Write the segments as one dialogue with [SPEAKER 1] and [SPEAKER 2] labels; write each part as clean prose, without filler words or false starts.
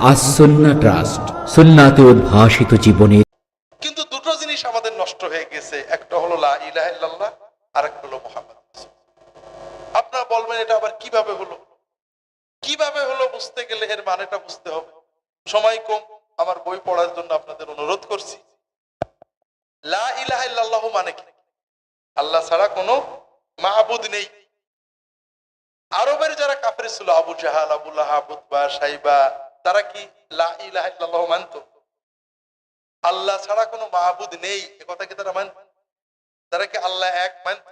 [SPEAKER 1] আসন্না trust, সুন্নাতে উদ্ভাসিত জীবনের।
[SPEAKER 2] কিন্তু দুটো জিনিস আমাদের নষ্ট হয়ে গেছে, একটা হলো লা ইলাহা ইল্লাল্লাহ, আর একটা হলো মুহাম্মদ। আপনারা বলবেন এটা আবার কিভাবে হলো? কিভাবে হলো বুঝতে গেলে এর মানেটা বুঝতে হবে। সময় কম, আমার বই পড়ার জন্য আপনাদের অনুরোধ করছি। লা ইলাহা ইল্লাল্লাহ মানে কি? আল্লাহ ছাড়া কোনো মাবুদ নেই। আরবের যারা কাফের ছিল, আবু জাহাল, আবু লাহাব, উতবা, সাইবা, তারা কি লা ইলাহা ইল্লাল্লাহ মানত? আল্লাহ ছাড়া কোনো মাবুদ নেই এ কথা কি তারা মানত? তারা কি আল্লাহ এক মানত?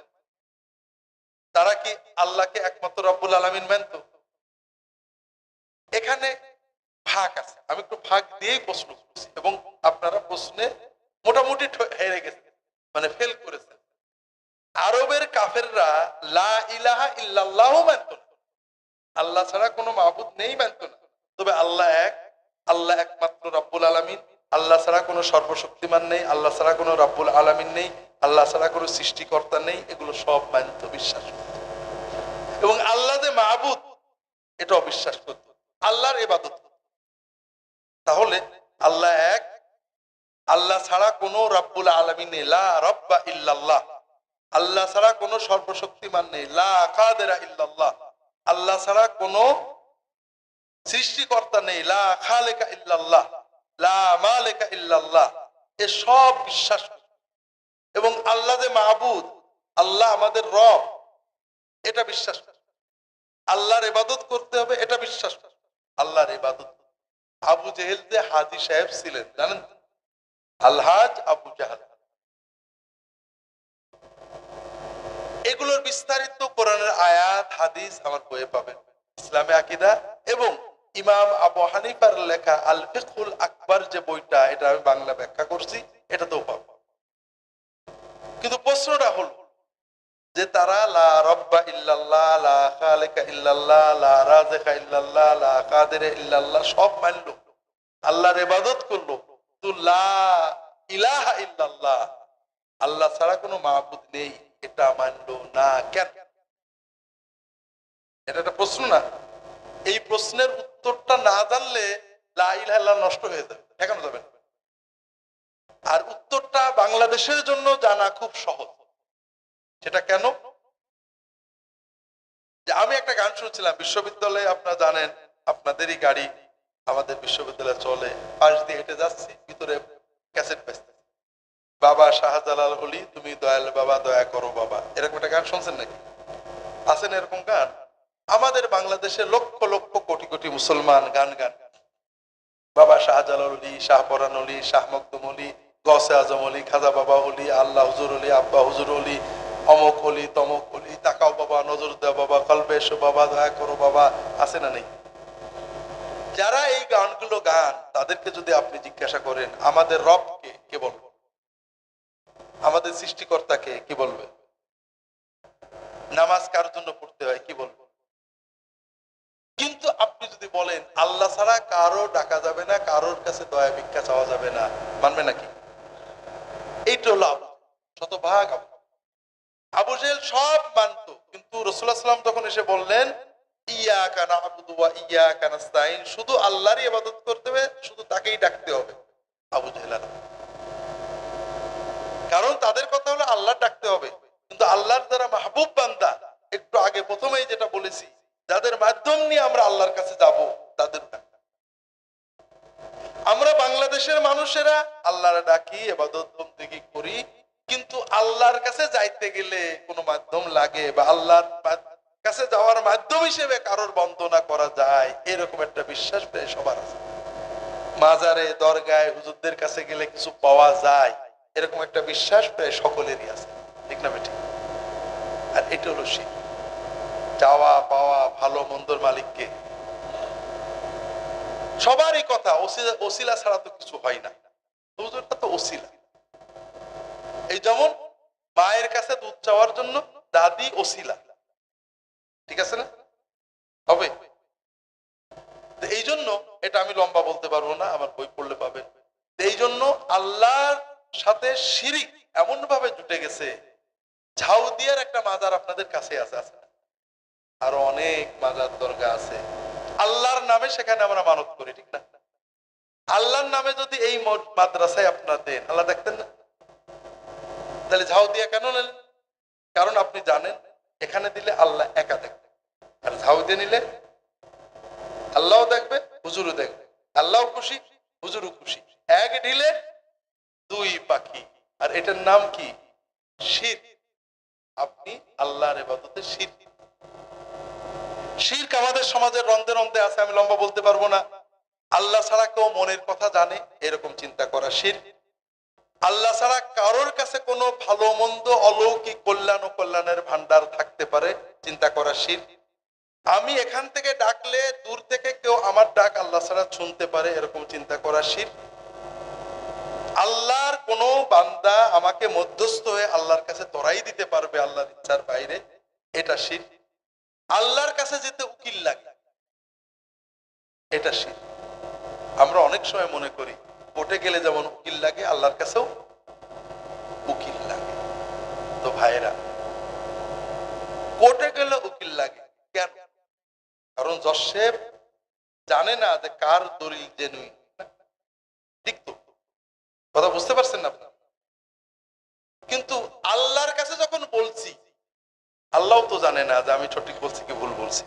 [SPEAKER 2] তারা কি আল্লাহকে একমাত্র রব্বুল আলামিন মানত? এখানে ভাগ আছে, আমি একটু ভাগ দিয়েই প্রশ্ন করছি এবং আপনারা প্রশ্নে মোটামুটি হেরে গেছেন, মানে ফেল করেছেন। আরবের কাফেররা লা ইলাহা ইল্লাল্লাহ মানত না, আল্লাহ ছাড়া কোনো মাবুদ নেই মানত না, তবে আল্লাহ এক, আল্লাহ একমাত্র রব্বুল আলামিন, আল্লাহ ছাড়া কোনো সর্বশক্তিমান নেই, আল্লাহ ছাড়া কোনো রব্বুল আলামিন নেই, আল্লাহ ছাড়া কোনো সৃষ্টিকর্তা নেই, এগুলো সব মানত, বিশ্বাস করত। এবং আল্লাহ যে মাবুদ এটা অবিশ্বাস করত, আল্লাহর ইবাদত করত। তাহলে আল্লাহ এক, আল্লাহ ছাড়া কোনো রব্বুল আলামিন নেই, লা রব্বা ইল্লাল্লাহ, আল্লাহ ছাড়া কোনো সর্বশক্তিমান নেই, লা কাদিরা ইল্লাল্লাহ, আল্লাহ ছাড়া কোনো সৃষ্টিকর্তা নেই, লা খালিকা ইল্লাল্লাহ, লা মালিকা ইল্লাল্লাহ, এ সব বিশ্বাস করে। এবং আল্লাহ যে মাবুদ, আল্লাহ আমাদের রব, এটা বিশ্বাস করে। আল্লাহর ইবাদত করতে হবে, এটা বিশ্বাস করে। আল্লাহর ইবাদত। আবু জেহেল যে হাজী সাহেব ছিলেন জানেন, আলহাজ আবু জাহাল, এগুলোর বিস্তারিত কোরআনের আয়াত হাদিস আমার বইয়ে পাবেন, ইসলামে আকীদা এবং ইমাম আবু হানিফার লেখা আল ফিকহুল আকবার যে বইটা, এটা আমি বাংলা ব্যাখ্যা করছি, এটাতেও পাবো। কিন্তু প্রশ্নটা হলো যে তারা লা রব্বা ইল্লাল্লাহ, লা খালিকা ইল্লাল্লাহ, লা রাযিকা ইল্লাল্লাহ, লা কাদিরা ইল্লাল্লাহ সব মানলো, আল্লাহর ইবাদত করলো, কিন্তু লা ইলাহা ইল্লাল্লাহ, আল্লাহ ছাড়া কোনো মাবুদ নেই, এটা মানলো না কেন? এটা একটা প্রশ্ন না? এই প্রশ্নের উত্তরটা না জানলে লা ইলাহা ইল্লাল্লাহ নষ্ট হয়ে যাবে, ঠেকানো যাবে না। আর উত্তরটা বাংলাদেশের জন্য জানা খুব সহজ। সেটা কেন? যে আমি একটা গান শুনছিলাম বিশ্ববিদ্যালয়ে, আপনারা জানেন আপনাদেরই গাড়ি আমাদের বিশ্ববিদ্যালয়ে চলে, পাশ দিয়ে হেঁটে যাচ্ছি, ভিতরে ক্যাসেট বাজছে, বাবা শাহজালাল হলি তুমি দয়াল বাবা, দয়া করো বাবা, এরকম একটা গান শুনছেন নাকি? আছেন এরকম গান? আমাদের বাংলাদেশে লক্ষ লক্ষ কোটি কোটি মুসলমান গান গান, বাবা শাহজালাল অলি, শাহপরান অলি, শাহ মখদুম অলি, গৌসে আজম অলি, খাজা বাবা অলি, আল্লাহ হুজুর অলি, আব্বা হুজুর অলি, অমক অলি, তমক অলি, তাকাও বাবা, নজর দেও বাবা, কলবে এসো বাবা, দয়া করো বাবা, আছে না নেই? যারা এই গানগুলো গান, তাদেরকে যদি আপনি জিজ্ঞাসা করেন আমাদের রবকে, কে বলবে? আমাদের সৃষ্টিকর্তাকে কি বলবে? নামাজ কার জন্য পড়তে হয় কি বলবে? কিন্তু আপনি যদি বলেন আল্লাহ ছাড়া কারো ডাকা যাবে না, কারোর কাছে দয়া ভিক্ষা চাওয়া যাবে না, মানবে নাকি? এইটা হলো শতভাগ। আবু জেহেল সব মানতো, কিন্তু রাসূলুল্লাহ সাল্লাল্লাহু আলাইহি ওয়াসাল্লাম যখন এসে বললেন ইয়াকা না'বুদু ওয়া ইয়াকা নাস্তাইন, শুধু আল্লাহরই ইবাদত করতে হবে, শুধু তাকেই ডাকতে হবে, আবু জেহেল না। কারণ তাদের কথা হলো আল্লাহ ডাকতে হবে, কিন্তু আল্লাহর যারা মাহবুব বান্দা, একটু আগে প্রথমেই যেটা বলেছি, যাদের মাধ্যম নিয়ে আমরা আল্লাহর কাছে যাব, তাদের আমরা বাংলাদেশের মানুষেরা আল্লাহর ডাকি, ইবাদত বন্দেগী করি, কিন্তু আল্লাহর কাছে যাইতে গেলে কোনো মাধ্যম লাগে, বা আল্লাহর কাছে যাওয়ার মাধ্যম হিসেবে কারোর বন্দনা করা যায়, এরকম একটা বিশ্বাস প্রায় সবার আছে। মাজারে, দরগায়, হুজুরদের কাছে গেলে কিছু পাওয়া যায়, এরকম একটা বিশ্বাস প্রায় সকলেরই আছে, ঠিক না বেঠিক? আর এটা হলো শিরক। চাওয়া পাওয়া, ভালো মন্দর মালিককে, সবারই কথা ওসিলা ছাড়া তো কিছু হয় না, হুজুরটা তো ওসিলা। এই যেমন মায়ের কাছে দুধ চাওয়ার জন্য দাদি ওসিলা, ঠিক আছে না? হবে। এই জন্য এটা আমি লম্বা বলতে পারবো না, আমার বই পড়লে পাবেন। এই জন্য আল্লাহর সাথে শিরিক এমন ভাবে জুটে গেছে। ঝাউদিয়ার একটা মাজার আপনাদের কাছে আছে, আরো অনেক মাজার দরগা আছে, আল্লাহর নামে সেখানে আমরা মানত করি, ঠিক না? আল্লাহর নামে যদি এই মাদ্রাসায় আপনার দেন, আল্লাহ দেখতেন না? তাহলে ঝাউ দিয়া কেন নেন? কারণ আপনি জানেন এখানে দিলে আল্লাহ একা দেখবে, আর ঝাউ দিয়ে নিলে আল্লাহও দেখবে, হুজুরও দেখবে, আল্লাহও খুশি, হুজুরও খুশি। এক ঢিলে দুই পাখি। আর এটার নাম কি? শিরক। আপনি আল্লাহর ইবাদতে শিরক। শিরক আমাদের সমাজের রন্ধে রন্ধে আছে, আমি লম্বা বলতে পারবো না। আল্লাহ ছাড়া কেউ মনের কথা জানে এরকম চিন্তা করা শিরক। আল্লাহ ছাড়া কারোর কাছে কোনো ভালো মন্দ অলৌকিক কল্যাণ ও কল্যাণের ভান্ডার থাকতে পারে চিন্তা করা শিরক। আমি এখান থেকে ডাকলে দূর থেকে কেউ আমার ডাক আল্লাহ ছাড়া শুনতে পারে এরকম চিন্তা করা শিরক। আল্লাহর কোন বান্দা আমাকে মধ্যস্থ হয়ে আল্লাহর কাছে তোরাই দিতে পারবে আল্লাহর ইচ্ছার বাইরে, এটা শিরক। আল্লাহর কাছে যেতে উকিল লাগে, এটা শিরক। আমরা অনেক সময় মনে করি কোর্টে গেলে যেমন উকিল লাগে আল্লাহর কাছেও উকিল লাগে। তো ভাইরা, কোর্টে গেলে উকিল লাগে কেন? কারণ জজ সাহেব জানে না যে কার দলিল জেনুইন। ঠিক তো? কথা বুঝতে পারছেন না আপনার? কিন্তু আল্লাহর কাছে যখন বলছি, আল্লাহ তো জানে না যে আমি সঠিক বলছি কি ভুল বলছি।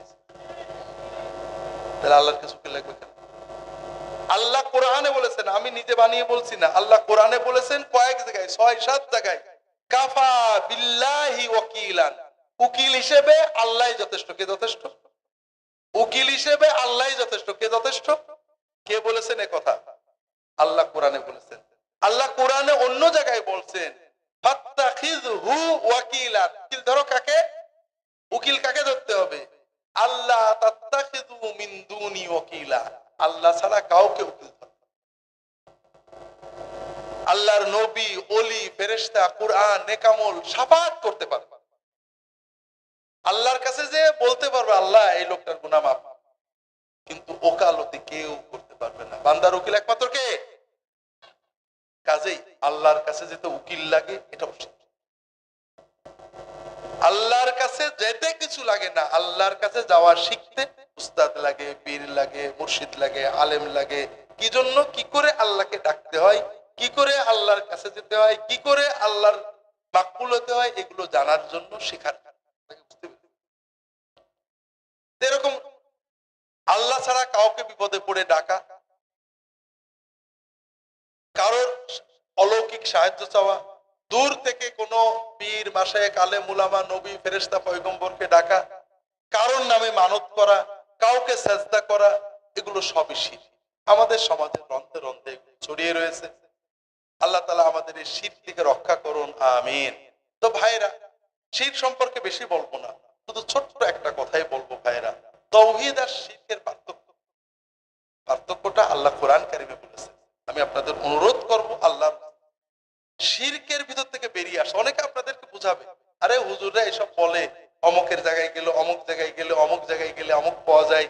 [SPEAKER 2] তাহলে আল্লাহর কাছে উকিল লাগবে কেন? আল্লাহ কোরআনে বলেছেন, আমি নিজে বানিয়ে বলছি না, আল্লাহ কোরআনে বলেছেন কয়েক জায়গায়, ৬-৭ জায়গায়, কাফা বিল্লাহি ওয়াকিলান, উকিল হিসেবে আল্লাহই যথেষ্ট। কে যথেষ্ট? উকিল হিসেবে আল্লাহই যথেষ্ট। কে যথেষ্ট? কে বলেছেন এ কথা? আল্লাহ কোরআনে বলেছেন। আল্লাহ কোরআনে অন্য জায়গায় বলছেন ফাত্তাখিযহু ওয়াকিলান, উকিল ধরো কাকে? উকিল কাকে ধরতে হবে? আল্লাহ তাত্তাখিযু মিন দুনি ওয়াকিলা, আল্লাহ ছাড়া কাউকে উকিল ধরতে। আল্লাহর নবী, ওলি, ফেরেশতা, কুরআন, নেকামল শাফাত করতে পারবে। আল্লাহর কাছে যে বলতে পারবে আল্লাহ এই লোকটার গুনাহ মাফ, কিন্তু ওকালতি কেউ করতে পারবে না। বান্দার উকিল একমাত্র কে? কাজেই আল্লাহর কাছে যেতে উকিল লাগে, এটা উচিত। আল্লাহর কাছে যেতে কিছু লাগে না, আল্লাহর কাছে যাওয়া শিখতে উস্তাদ লাগে, পীর লাগে, মুর্শিদ লাগে, আলেম লাগে। কি জন্য? কি করে আল্লাহকে ডাকতে হয়, কি করে আল্লাহর কাছে যেতে হয়, কি করে আল্লাহর মাকবুল হতে হয়, এগুলো জানার জন্য শেখার। এরকম আল্লাহ ছাড়া কাউকে বিপদে পড়ে ডাকা, কারোর অলৌকিক সাহায্য চাওয়া, দূর থেকে কোনো পীর, মাশায়েখ, আলেম, উলামা, নবী, ফেরেশতা, পয়গম্বরকে ডাকা, কারোর নামে মানত করা, কাউকে সেজদা করা, এগুলো সবই শিরক। আমাদের সমাজে রন্ধে রন্ধে ছড়িয়ে রয়েছে। আল্লাহ তাআলা আমাদের এই শিরক থেকে রক্ষা করুন, আমিন। তো ভাইরা, শিরক সম্পর্কে বেশি বলবো না, শুধু ছোট্ট একটা কথাই বলবো ভাইরা, তাওহীদ আর শিরকের পার্থক্যটা আল্লাহ কোরআন কারিমে বলেছেন। আমি আপনাদের অনুরোধ করব আল্লাহ শিরকের ভিতর থেকে বেরিয়ে আসে। অনেকে আপনাদেরকে বুঝাবে, আরে হুজুররা এসব বলে অমুকের জায়গায় গেলে, অমুক জায়গায় গেলে, অমুক জায়গায় গেলে অমুক পাওয়া যায়।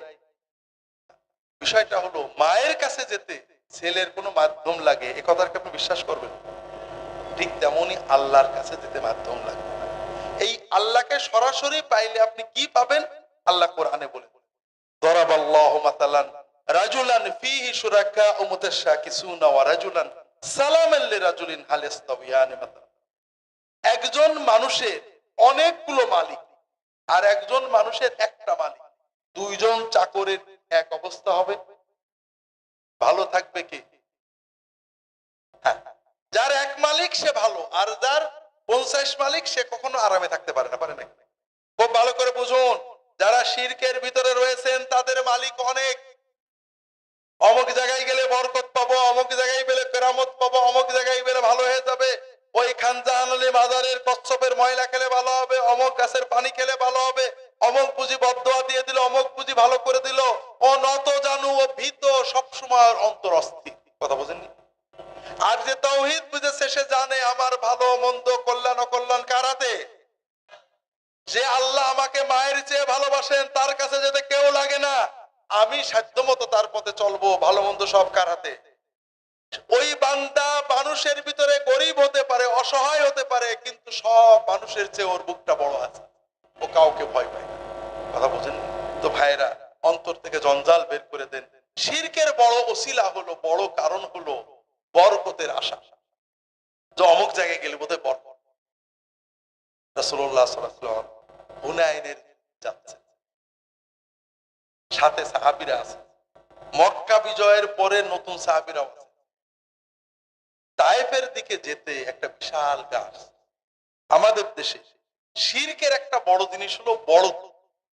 [SPEAKER 2] বিষয়টা হলো মায়ের কাছে যেতে ছেলের কোনো মাধ্যম লাগে, এ কথাকে আপনি বিশ্বাস করবেন? ঠিক তেমনি আল্লাহর কাছে যেতে মাধ্যম লাগে। এই আল্লাহকে সরাসরি পাইলে আপনি কি পাবেন? আল্লাহ কোরআনে বলে, দরাবাল্লাহু মাসালান রাজুলান ফীহি শুরাকা ও মুতাশাকিসুনা ওয়া রাজুলান সালামান লিরাজুলিন হাল ইস্তাওয়ায়ানি মাসালান। একজন মানুষের অনেকগুলো মালিক আর একজন মানুষের একটা মালিক, দুইজন চাকরের এক অবস্থা হবে? ভালো থাকবে কে? হ্যাঁ, যার এক মালিক সে ভালো, আর যার 50 মালিক সে কখনো আরামে থাকতে পারে না। পারে না? খুব ভালো করে বুঝুন, যারা শিরকের ভিতরে রয়েছেন তাদের মালিক অনেক। অমুক জায়গায় গেলে বরকত পাবো, অমুক জায়গায় গেলে কেরামত পাবো, অমুক জায়গায় গেলে ভালো হয়ে যাবে, ওই খানজাহান আলী মাজারের কচ্ছপের ময়লা খেলে ভালো হবে, অমুক গাছের পানি খেলে ভালো হবে, অমুক পুঁজি বদদোয়া দিয়ে দিল, অমুক পুঁজি ভালো করে দিল। ও নত জানু, ও ভীত, সবসময় অন্তর অস্থির। কথা বোঝেননি? আর যে তাওহীদ বুঝেছে সে জানে আমার ভালো মন্দ, কল্যাণ অকল্যাণ কার হাতে। যে আল্লাহ আমাকে মায়ের চেয়ে ভালোবাসেন, তার কাছে যেতে কেউ লাগে না, আমি সাধ্যমতো তার পথে চলবো, ভালো মন্দ সব কার হাতে। ওই বান্দা মানুষের ভিতরে গরিব হতে পারে, অসহায় হতে পারে, কিন্তু সব মানুষের চেয়ে ওর বুকটা বড় আছে, ও কাউকে ভয় পায় না। কথা বুঝেন? তো ভাইরা, অন্তর থেকে জঞ্জাল বের করে দেন, শিরকের বড় ওসিলা হলো, বড় কারণ হলো বরকতের আশা, যে অমুক জায়গায় গেলে বোধহয় বরকত। রাসূলুল্লাহ সাল্লাল্লাহু আলাইহি ওয়াসাল্লাম হুনাইনের যাচ্ছে, সাথে সাহাবীরা আছে, মক্কা বিজয়ের পরে নতুন সাহাবীরা আছে। তায়েফের দিকে যেতে একটা বিশাল গাছ, আমাদের দেশে শিরকের একটা বড় জিনিস হলো বড়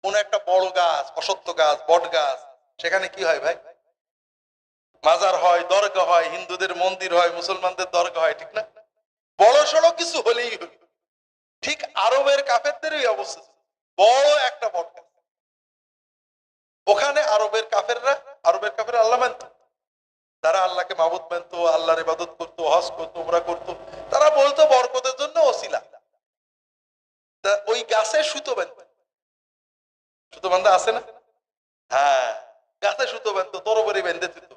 [SPEAKER 2] কোন একটা বড় গাছ, অসত্য গাছ, বট গাছ, সেখানে কি হয় ভাই? মাজার হয়, দরগা হয়, হিন্দুদের মন্দির হয়, মুসলমানদের দরগা হয়, ঠিক না? বড় সড়ো কিছু হলেই হলো। ঠিক আরবের কাফেরদের এই অবস্থা, বড় একটা বট গাছ, ওখানে আরবের কাফেররা আল্লাহ মানত, তারা আল্লাহকে মাবুদ মানত, আল্লাহর ইবাদত করতো, হজ করতো, উমরা করতো। তারা বলতো বরকতের জন্য ওসিলা। ওই গাছে সুতো বাঁধতো, সুতো বান্ধা আছে না? হ্যাঁ, গাছে সুতো বাঁধতো, তরবারি বেঁধে দিত,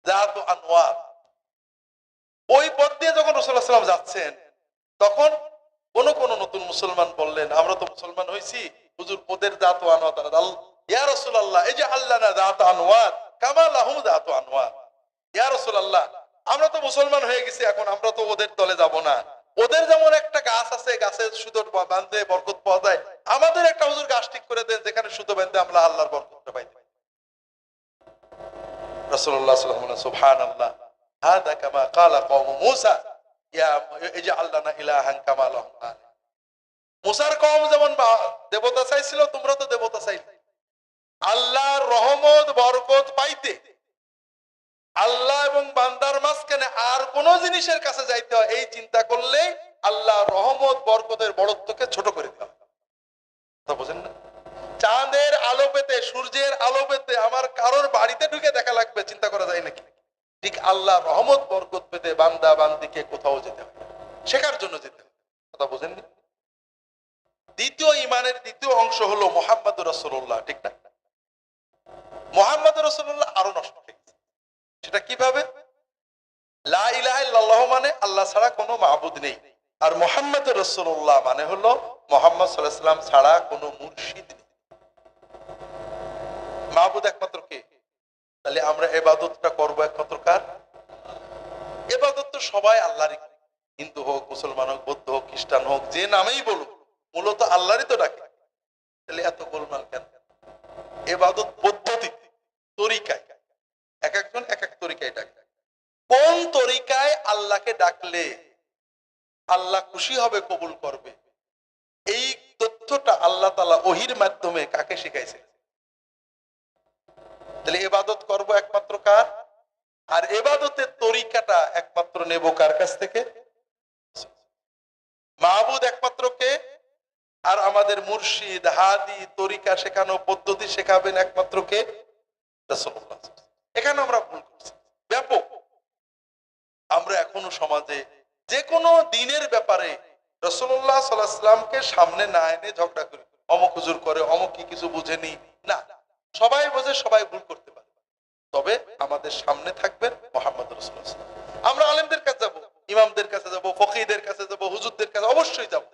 [SPEAKER 2] জাহাতু আনওয়ার। ওই পথ দিয়ে যখন রাসূলুল্লাহ সাল্লাল্লাহু আলাইহি ওয়াসাল্লাম যাচ্ছেন, তখন কোন নতুন মুসলমান বললেন, আমরা তো মুসলমান হইছি হুজুর, ওদের জাতু আনওয়ার, ইয়া রাসূলুল্লাহ এই যে আল্লাহ না জাতু আনওয়ার কামা লাহুম জাতু আনওয়ার। ইয়া রাসূলুল্লাহ, আমরা তো মুসলমান হয়ে গেছি, এখন আমরা তো ওদের দলে যাব না। ওদের যেমন একটা গাছ আছে, গাছের সুতো বাঁধতে বরকত পাওয়া যায়, আমাদের একটা হুজুর গাছ ঠিক করে দেন যেখানে সুতো বাঁধতে আমরা আল্লাহর বরকতটা পাইতে পারি। রাসূলুল্লাহ সাল্লাল্লাহু আলাইহি ওয়াসাল্লাম সুবহানাল্লাহ, হাদা কামা ক্বালা কওম মূসা ইয়া ইজআল লানা ইলাহান কামা লাহুম আলিহ। মুসার কওম যেমন দেবতা চাইছিল, তোমরা তো দেবতা চাইলে। আল্লাহর রহমত বরকত পাইতে আল্লাহ এবং বান্দার মাঝখানে আর কোন জিনিসের কাছে যাইতে হয় এই চিন্তা করলে আল্লাহ রহমত বরকতের বড়ত্বকে ছোট করে দেওয়া। কথা বোঝেন না? চাঁদের আলো পেতে, সূর্যের আলো পেতে আমার কারোর বাড়িতে ঢুকে দেখা লাগবে, চিন্তা করা যায় নাকি? ঠিক আল্লাহ রহমত বরকত পেতে বান্দা বান্দিকে কোথাও যেতে হয়, শেখার জন্য যেতে হয়। কথা বোঝেননি? দ্বিতীয় ইমানের দ্বিতীয় অংশ হলো মুহাম্মদুর রাসূলুল্লাহ, ঠিক না? মুহাম্মদুর রাসূলুল্লাহ আরো নষ্ট হয়ে গেছে। সেটা কিভাবে? লা ইলাহা ইল্লাল্লাহ মানে আল্লাহ ছাড়া কোনো মাবুদ নেই, আর মুহাম্মদুর রাসূলুল্লাহ মানে হলো মুহাম্মদ সাল্লাল্লাহু আলাইহি ওয়াসাল্লাম ছাড়া কোনো মুর্শিদ নেই। মাবুদ একমাত্র কে? তাহলে আমরা ইবাদতটা করব একমাত্র কার? ইবাদত তো সবাই আল্লাহরই, হিন্দু হোক, মুসলমান হোক, বৌদ্ধ হোক, খ্রিস্টান হোক, যে নামেই বলুক, মূলত আল্লাহরই তো ডাকে। তাহলে এত গোলমাল কেন? ইবাদত পদ্ধতি, তরিকায়, এক একজন এক এক তরিকায় ডাকে। কোন তরিকায় আল্লাহকে ডাকলে আল্লাহ খুশি হবে, কবুল করবে, এই তথ্যটা আল্লাহ তাআলা ওহীর মাধ্যমে কাকে শিখাইছে? তাহলে ইবাদত করব একমাত্র কার? আর ইবাদতের তরিকাটা একমাত্র নেব কার কাছ থেকে? মাবুদ একমাত্র কে? আর আমাদের মুর্শিদ, হাদি, তরিকা শেখানো, পদ্ধতি শেখাবেন একমাত্র কে? রাসূলুল্লাহ। এখানে আমরা ভুল করছি ব্যাপক। আমরা এখনো সমাজে যে কোনো দিনের ব্যাপারে রাসূলুল্লাহ সাল্লাল্লাহু আলাইহি ওয়াসাল্লামকে সামনে না এনে ঝগড়া করি, অমুক হুজুর করে, অমুক কি কিছু বুঝেনি। না, সবাই বোঝে, সবাই ভুল করতে পারে, তবে আমাদের সামনে থাকবেন মুহাম্মদ রাসূলুল্লাহ। আমরা আলেমদের কাছে যাব, ইমামদের কাছে যাব, ফকিহদের কাছে যাব, হুজুরদের কাছে অবশ্যই যাব,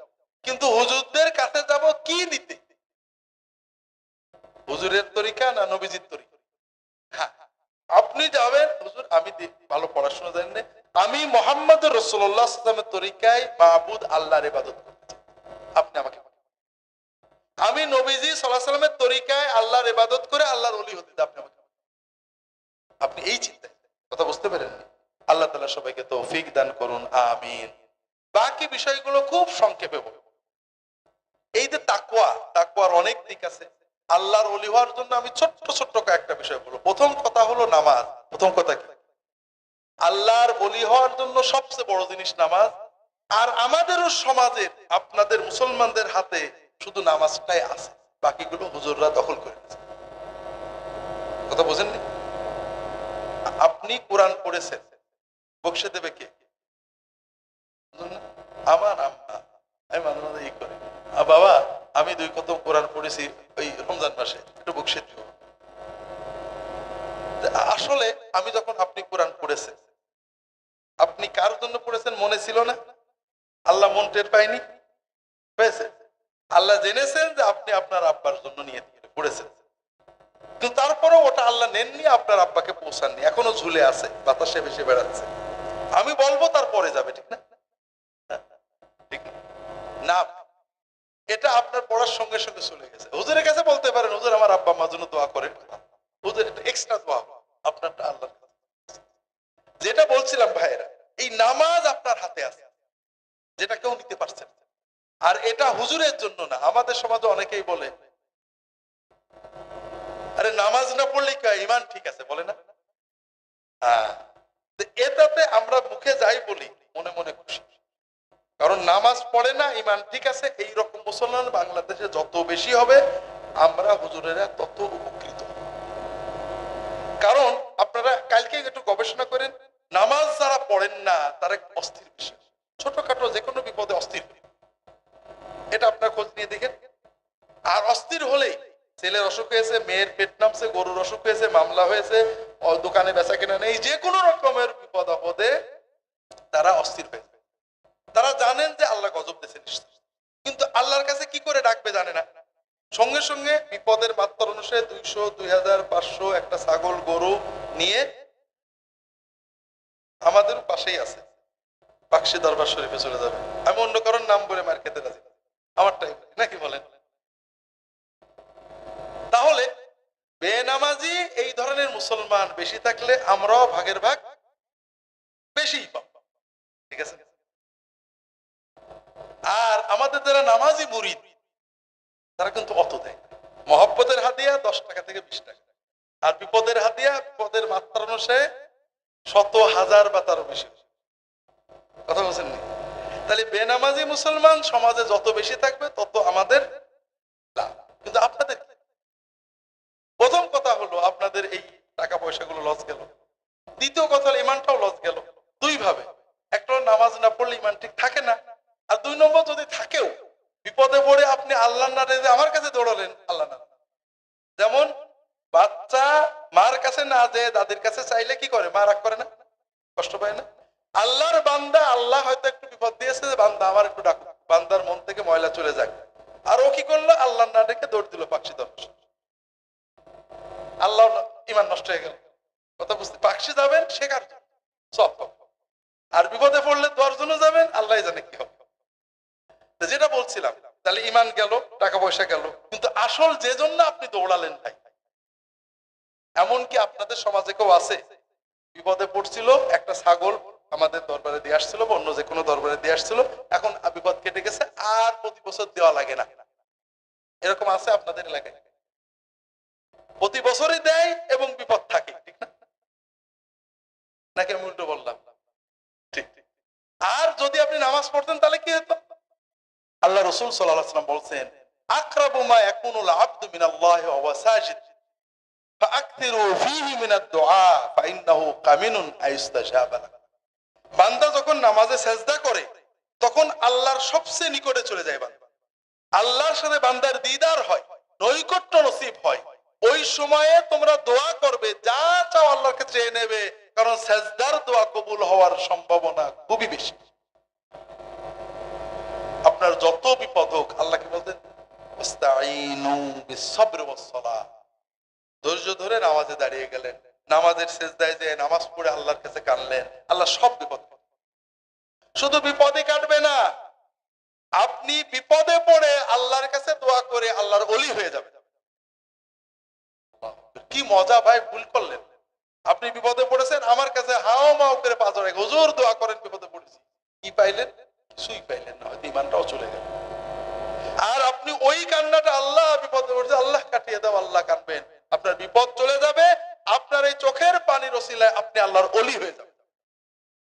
[SPEAKER 2] কিন্তু হুজুরদের কাছে যাব কি নিতে? হুজুরের তরিকা না নবীজির তরিকা? হ্যাঁ, আপনি যাবেন হুজুর আমি ভালো পড়াশোনা জানি না, আমি মুহাম্মদ রাসূলুল্লাহ সাল্লাল্লাহু আলাইহি ওয়াসাল্লামের তরিকায় মাবুদ আল্লাহর ইবাদত করতে চাই, আপনি আমাকে। আমি নবীজি সাল্লাল্লাহু আলাইহি ওয়াসাল্লামের তরিকায় আল্লাহর ইবাদত করে আল্লাহর ওলি হতে চাই, আপনি আমাকে। আপনি এই চিন্তায়, কথা বুঝতে পারেননি? আল্লাহ তাআলা সবাইকে তৌফিক দান করুন, আমিন। বাকি বিষয়গুলো খুব সংক্ষেপে বলবো। এই যে তাকওয়া, তাকওয়ার অনেক দিক আছে। আল্লাহর ওলি হওয়ার জন্য আমি ছোট্ট ছোট্ট কয়েকটা বিষয় বলবো। প্রথম কথা হলো নামাজ। প্রথম কথা কি? আল্লাহর ওলি হওয়ার জন্য সবচেয়ে বড় জিনিস নামাজ। আর আমাদেরও সমাজের, আপনাদের মুসলমানদের হাতে শুধু নামাজটাই আছে, বাকিগুলো হুজুররা দখল করে নিয়েছে। কথা বোঝেননি? আপনি কোরআন পড়েছেন, বকশে দেবে কে? আমার আম্মা। আমি মাঝে মাঝে ই করি, বাবা আমি 2 খতম কোরআন পড়েছি ওই রমজান মাসে, একটু বকশে দিও। আসলে আমি যখন, আপনি কোরআন পড়েছেন, আপনি কার জন্য পড়েছেন মনে ছিল না? আল্লাহ মন টের পায়নি? পেয়েছে? আল্লাহ জেনেছেন যে আপনি আপনার আব্বার জন্য নিয়ে পড়েছেন, কিন্তু তারপরেও ওটা আল্লাহ নেননি, আপনার আব্বাকে পৌঁছাননি, এখনো ঝুলে আছে, বাতাসে ভেসে বেড়াচ্ছে। আমি বলবো তারপরে যাবে, ঠিক না? ঠিক না, এটা আপনার পড়ার সঙ্গে সঙ্গে চলে গেছে। হুজুরের কাছে বলতে পারেন, হুজুর আমার আব্বা আম্মার জন্য দোয়া করেন, হুজুর এটা এক্সট্রা দোয়া, আপনারটা আল্লাহ। যেটা বলছিলাম ভাইয়েরা, এই নামাজ আপনার হাতে আছে, যেটা কেউ নিতে পারছে না। আর এটা হুজুরের জন্য না। আমাদের সমাজে অনেকেই বলে, আরে নামাজ না পড়লে কি ইমান ঠিক আছে, বলে না? হ্যাঁ, এটাতে আমরা মুখে যাই বলি, মনে মনে খুশি, কারণ নামাজ পড়ে না, ইমান ঠিক আছে, এইরকম মুসলমান বাংলাদেশে যত বেশি হবে, আমরা হুজুরেরা তত উপকৃত। কারণ আপনারা কালকে একটু গবেষণা করেন, নামাজ যারা পড়েন না তারা অস্থির বিষয়, ছোটখাটো যে কোনো বিপদে অস্থির, এটা আপনার খোঁজ নিয়ে দেখেন। আর অস্থির হলেই ছেলের অসুখ হয়েছে, মেয়ের পেট নামছে, গরুর অসুখ হয়েছে, মামলা হয়েছে, দোকানে বেচা কেনা নেই, যে কোনো রকমের বিপদ আপদে তারা অস্থির হয়ে যায়। তারা জানেন যে আল্লাহ গজব দিয়েছে নিশ্চয়, কিন্তু আল্লাহর কাছে কি করে ডাকবে জানে না। সঙ্গে সঙ্গে বিপদের মাত্রা অনুসারে 200, 2000, 500 একটা ছাগল গরু নিয়ে, আমাদের পাশেই আছে পাকশি দরবার শরীফে চলে যাবে। আমি অন্য কারোর নাম বলে মার খেতে রাজি, আমারটাই নাকি বলেন? তাহলে বেনামাজি এই ধরনের মুসলমান বেশি থাকলে আমরাও ভাগের ভাগ বেশি পাব, ঠিক আছে? আর আমাদের যারা নামাজি মুরিদ, তারা কিন্তু অত দেয়। মহব্বতের হাদিয়া 10 টাকা থেকে 20 টাকা, আর বিপদের হাদিয়া বিপদের মাত্রা অনুসারে 100,000 বা তারও বেশি। কথা বলছেন না? তাহলে বেনামাজি মুসলমান সমাজে যত বেশি থাকবে তত আমাদের লাভ। কিন্তু আপনাদের প্রথম কথা হলো আপনাদের এই টাকা পয়সাগুলো লস গেল, দ্বিতীয় কথা হলো ইমানটাও লস গেল। দুই ভাবে, একটা নামাজ না পড়লে ইমান ঠিক থাকে না, আর 2 নম্বর যদি থাকেও বিপদে পড়ে আপনি আল্লাহ না রেজে আমার কাছে দৌড়ালেন, আল্লাহ না। যেমন বাচ্চা মার কাছে না যে দাদির কাছে চাইলে কি করে, মা রাগ করে না, কষ্ট পায় না? আল্লাহর বান্দা, আল্লাহ হয়তো একটু বিপদ দিয়েছে যে বান্দা আমার একটু ডাকুক, বান্দার মন থেকে ময়লা চলে যাক, আর ও কি করলো, আল্লাহ না ডেকে দৌড় দিল পাকশি দরবার। আল্লাহ ইমান নষ্ট হয়ে গেল। কথা বুঝতে, পাকশি যাবেন শেখার সব, আর বিপদে পড়লে দোয়ার জন্য যাবেন, আল্লাহ জানে কি হবে। যেটা বলছিলাম, তাহলে ইমান গেল, টাকা পয়সা গেল, কিন্তু আসল যে জন্য আপনি দৌড়ালেন ভাই, এমনকি আপনাদের সমাজে কেউ আছে বিপদে পড়ছিল, একটা ছাগল আমাদের দরবারে দিয়ে আসছিল বা অন্য যে কোনো দরবারে দিয়ে আসছিল, এখন বিপদ কেটে গেছে, আর প্রতি বছর দেওয়া লাগে না, এরকম আছে আপনাদের এলাকায়? প্রতি বছরই দেয় এবং বিপদ থাকে, ঠিক না? নাকি আমি উল্টো বললাম? ঠিক। আর যদি আপনি নামাজ পড়তেন তাহলে কি হতো? আল্লাহ রাসূল সাল্লাল্লাহু আলাইহি ওয়াসাল্লাম বলছেন, আকরাবু মা ইয়াকুনুল আবদু মিনাল্লাহি ওয়া হুয়া সাজিদ ফাআকতিরু ফীহি মিনাদ দুআ ফাইন্নাহু কামিনুন আইস্তাজাবা। বান্দা যখন নামাজে সেজদা করে তখন আল্লাহর সবচেয়ে নিকটে চলে যায় বান্দা, আল্লাহর সাথে বান্দার দিদার হয়, নৈকট্য নসিব হয়। ওই সময়ে তোমরা দোয়া করবে, যা চাও আল্লাহকে চেয়ে নেবে, কারণ সেজদার দোয়া কবুল হওয়ার সম্ভাবনা খুবই বেশি। আপনার যত বিপদ হোক, আল্লাহকে বলতেন ইস্তাঈনু বিস-সাবরি ওয়াস-সালাহ, ধৈর্য ধরে নামাজে দাঁড়িয়ে গেলেন, নামাজের সেজদায় যে নামাজ পড়ে আল্লাহর কাছে কাঁদলেন, আল্লাহ সব বিপদ, শুধু বিপদে কাটবে না, আপনি বিপদে পড়ে আল্লাহর কাছে দোয়া করে আল্লাহর ওলি হয়ে যাবে। কি মজা ভাই, ভুল করলেন। আপনি বিপদে পড়েছেন, আমার কাছে হাও মাও করে পা জড়ায়, হুজুর দোয়া করেন, বিপদে পড়েছি, কি পাইলেন? কিছুই পাইলেন না, হয়তো ইমানটাও চলে গেল। আর আপনি ওই কান্নাটা, আল্লাহ বিপদে পড়েছে, আল্লাহ কাটিয়ে দাও, আল্লাহ কাঁদবেন, আপনার বিপদ চলে যাবে, আপনার এই চোখের পানির ওসিলায় আপনি আল্লাহর ওলি হয়ে যাবেন।